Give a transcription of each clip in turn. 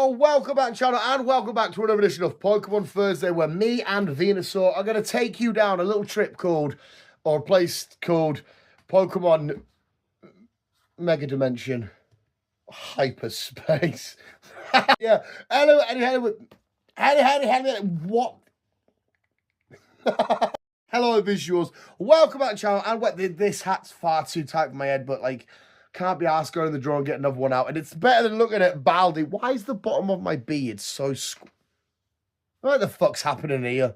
Yo, welcome back, channel, and welcome back to another edition of Pokemon Thursday, where me and Venusaur are going to take you down a little trip called, or a place called, Pokemon Mega Dimension Hyperspace. Yeah, hello, what? Hello, visuals. Welcome back, channel, and this hat's far too tight for my head, but like, can't be asked going in the drawer and get another one out. And it's better than looking at Baldy. Why is the bottom of my beard so what the fuck's happening here?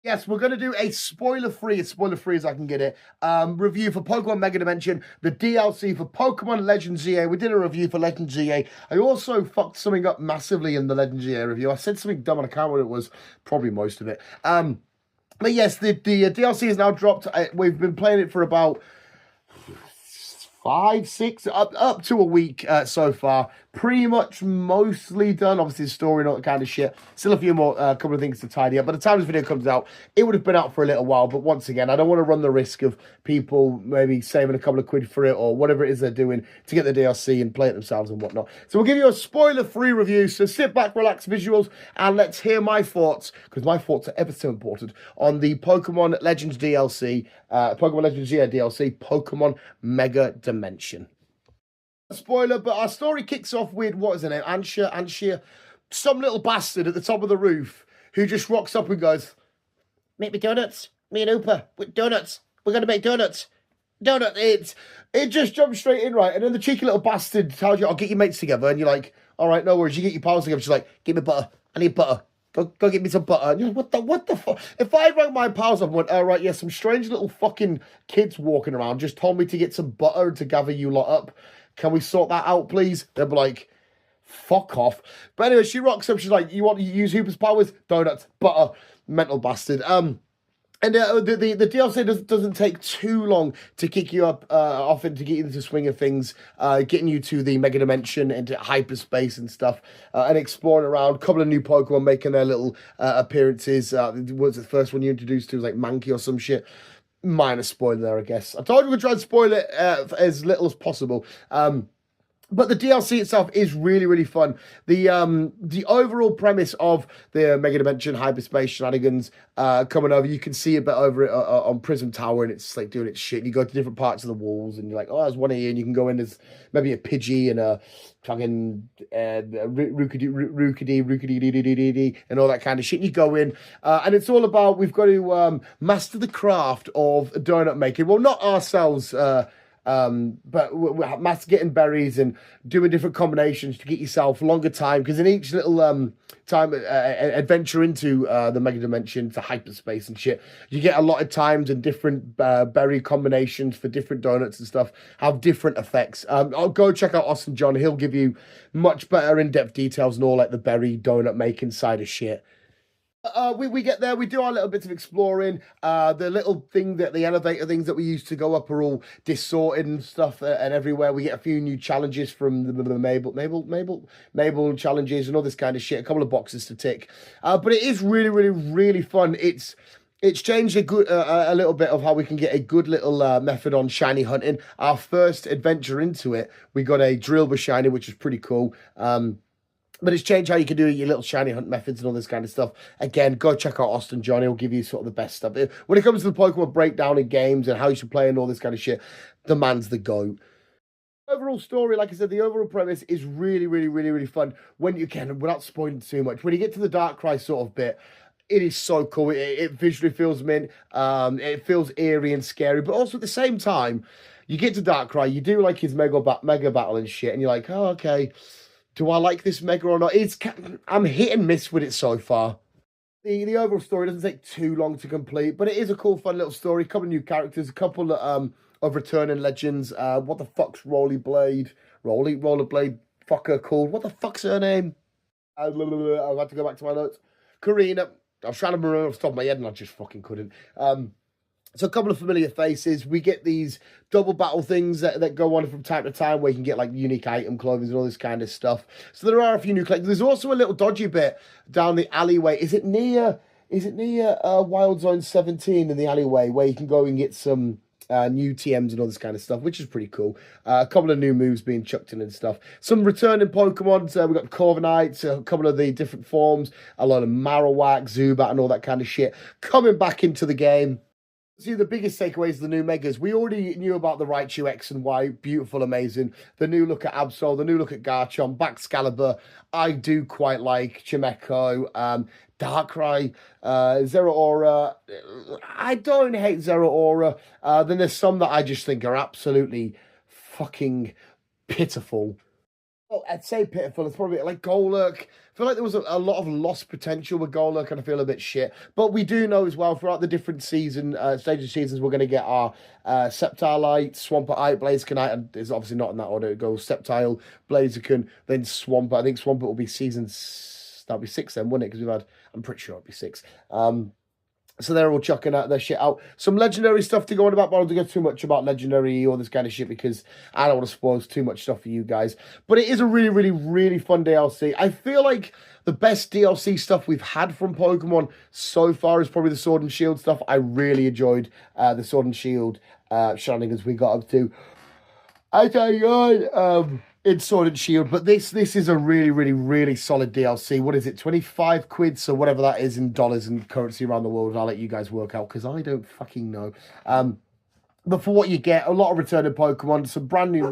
Yes, we're going to do a spoiler-free, as spoiler-free as I can get it, review for Pokemon Mega Dimension, the DLC for Pokemon Legends ZA. We did a review for Legends ZA. I also fucked something up massively in the Legends ZA review. I said something dumb and I can't remember what it was. Probably most of it. But yes, the DLC is now dropped. We've been playing it for about 5, 6, up to a week so far. Pretty much mostly done. Obviously, the story and all that kind of shit. Still a few more, couple of things to tidy up. By the time this video comes out, it would have been out for a little while. But once again, I don't want to run the risk of people maybe saving a couple of quid for it or whatever it is they're doing to get the DLC and play it themselves and whatnot. So we'll give you a spoiler-free review. So sit back, relax, visuals, and let's hear my thoughts, because my thoughts are ever so important, on the Pokemon Legends DLC, Pokemon Legends ZA DLC, Pokemon Mega Dimension. Spoiler, but our story kicks off with, what is her name? Anshia, some little bastard at the top of the roof who just rocks up and goes, "Make me donuts, me and Ooper, with donuts, we're going to make donuts, it just jumps straight in, right? And then the cheeky little bastard tells you, "I'll get your mates together," and you're like, "All right, no worries, you get your pals together." She's like, "Give me butter, I need butter. Go get me some butter." And you're like, what the fuck? If I rang my pals up and went, "All right, yeah, some strange little fucking kids walking around just told me to get some butter to gather you lot up. Can we sort that out, please?" They'll be like, "Fuck off." But anyway, she rocks up. She's like, "You want to use Hooper's powers? Donuts, butter, mental bastard." And the DLC doesn't take too long to kick you up off and to get you into the swing of things, getting you to the Mega Dimension, into hyperspace and stuff, and exploring around. A couple of new Pokemon making their little appearances. Was the first one you introduced to was like Mankey or some shit. Minor spoiler there, I guess. I told you we'd try and spoil it as little as possible. But the DLC itself is really, really fun. The overall premise of the Mega Dimension hyperspace shenanigans coming over, you can see a bit over it on Prism Tower, and it's like doing its shit. You go to different parts of the walls, and you're like, "Oh, there's one here," and you can go in as maybe a Pidgey and a fucking Rookidee, and all that kind of shit. And you go in, and it's all about, we've got to master the craft of donut making. Well, not ourselves, but we're getting berries and doing different combinations to get yourself longer time, because in each little time adventure into the Mega Dimension to hyperspace and shit, you get a lot of times, and different berry combinations for different donuts and stuff have different effects. I'll go check out Austin John. He'll give you much better in-depth details and all like the berry donut making side of shit. We get there, we do our little bits of exploring. The little thing that the elevator things that we used to go up are all dissorted and stuff, and everywhere. We get a few new challenges from the Mabel challenges and all this kind of shit. A couple of boxes to tick, but it is really, really, really fun. It's changed a little bit of how we can get a good little method on shiny hunting. Our first adventure into it, we got a Drillbur shiny, which is pretty cool. But it's changed how you can do your little shiny hunt methods and all this kind of stuff. Again, go check out Austin John. He'll give you sort of the best stuff. When it comes to the Pokemon breakdown in games and how you should play and all this kind of shit, the man's the GOAT. Overall story, like I said, the overall premise is really, really, really, really fun. When you can, without spoiling too much, when you get to the Darkrai sort of bit, it is so cool. It visually feels mint. It feels eerie and scary. But also at the same time, you get to Darkrai, you do like his mega battle and shit, and you're like, "Oh, okay. Do I like this Mega or not?" I'm hit and miss with it so far. The overall story doesn't take too long to complete, but it is a cool, fun little story. A couple of new characters, a couple of returning legends. What the fuck's Rollerblade fucker called? What the fuck's her name? I've had to go back to my notes. Karina. I was trying to remember off the top of my head and I just fucking couldn't. So a couple of familiar faces. We get these double battle things that go on from time to time where you can get like unique item clothing and all this kind of stuff. So there are a few new collectors. There's also a little dodgy bit down the alleyway. Is it near Wild Zone 17 in the alleyway where you can go and get some new TMs and all this kind of stuff, which is pretty cool. A couple of new moves being chucked in and stuff. Some returning Pokemon. We've got Corviknights, a couple of the different forms, a lot of Marowak, Zubat, and all that kind of shit coming back into the game. See, the biggest takeaways of the new Megas. We already knew about the Raichu X and Y. Beautiful, amazing. The new look at Absol, the new look at Garchomp, Baxcalibur. I do quite like Chimecho, Darkrai, Zeraora. I don't hate Zeraora. Then there's some that I just think are absolutely fucking pitiful. Well, I'd say pitiful. It's probably like Golurk. I feel like there was a lot of lost potential with Golurk, and I feel a bit shit. But we do know as well, throughout the different season, stage of seasons, we're going to get our Sceptilite, Swampert, Blazikenite, and it's obviously not in that order. It goes Sceptile, Blaziken, then Swampert. I think Swampert will be that'll be 6 then, wouldn't it? Because we've had, I'm pretty sure it'll be 6. So they're all chucking out their shit out. Some legendary stuff to go on about, but I don't go too much about legendary or this kind of shit because I don't want to spoil too much stuff for you guys. But it is a really, really, really fun DLC. I feel like the best DLC stuff we've had from Pokemon so far is probably the Sword and Shield stuff. I really enjoyed the Sword and Shield shenanigans we got up to. I tell you, in Sword and Shield, but this is a really, really, really solid DLC. What is it, 25 quid? So whatever that is in dollars and currency around the world, I'll let you guys work out because I don't fucking know. But for what you get, a lot of returning Pokemon, some brand new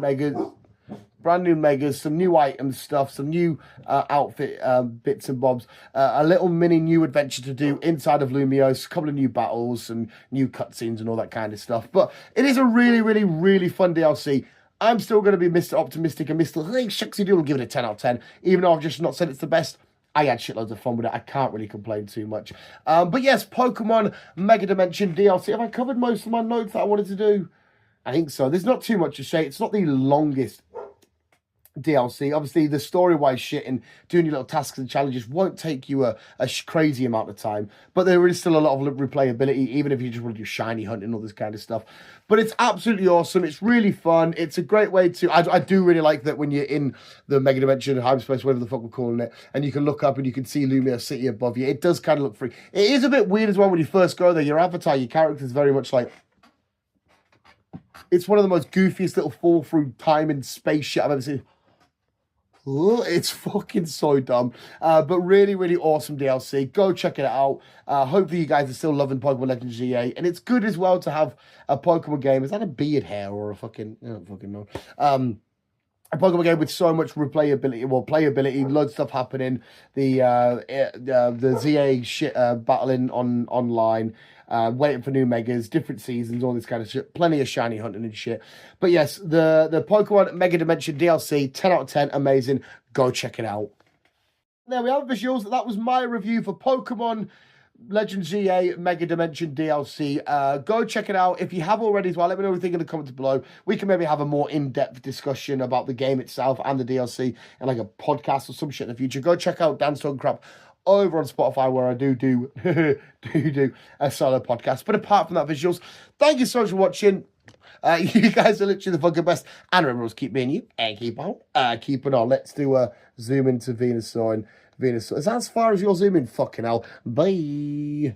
Megas, some new item stuff, some new outfit bits and bobs, a little mini new adventure to do inside of Lumiose, a couple of new battles, some new cutscenes and all that kind of stuff. But it is a really, really, really fun DLC. I'm still going to be Mr. Optimistic and Mr. Hey, Shucksy Doodle, give it a 10 out of 10. Even though I've just not said it's the best, I had shitloads of fun with it. I can't really complain too much. But yes, Pokemon Mega Dimension DLC. Have I covered most of my notes that I wanted to do? I think so. There's not too much to say. It's not the longest DLC. Obviously, the story-wise shit and doing your little tasks and challenges won't take you a crazy amount of time, but there is still a lot of replayability, even if you just want to do shiny hunting and all this kind of stuff. But it's absolutely awesome. It's really fun. It's a great way to... I do really like that when you're in the Mega Dimension, hyperspace, whatever the fuck we're calling it, and you can look up and you can see Lumia City above you. It does kind of look free. It is a bit weird as well when you first go there. Your avatar, your character is very much like... It's one of the most goofiest little fall through time and space shit I've ever seen. It's fucking so dumb. But really, really awesome DLC. Go check it out. Hopefully you guys are still loving Pokemon Legends GA. And it's good as well to have a Pokemon game. Is that a beard hair or a fucking... I don't fucking know. A Pokemon game with so much replayability, well, playability, loads of stuff happening. The ZA shit battling online, waiting for new megas, different seasons, all this kind of shit. Plenty of shiny hunting and shit. But yes, the Pokemon Mega Dimension DLC, 10 out of 10, amazing. Go check it out. There we have visuals. That was my review for Pokemon Legends GA Mega Dimension DLC. Go check it out. If you have already as well, let me know what you think in the comments below. We can maybe have a more in-depth discussion about the game itself and the DLC and like a podcast or some shit in the future. Go check out Dan's Talking Crap over on Spotify where I do a solo podcast. But apart from that visuals, thank you so much for watching. You guys are literally the fucking best. And remember, always keep being you and keep on. Let's do a zoom into Venusaur. Is that as far as you're zooming? Fucking hell. Bye.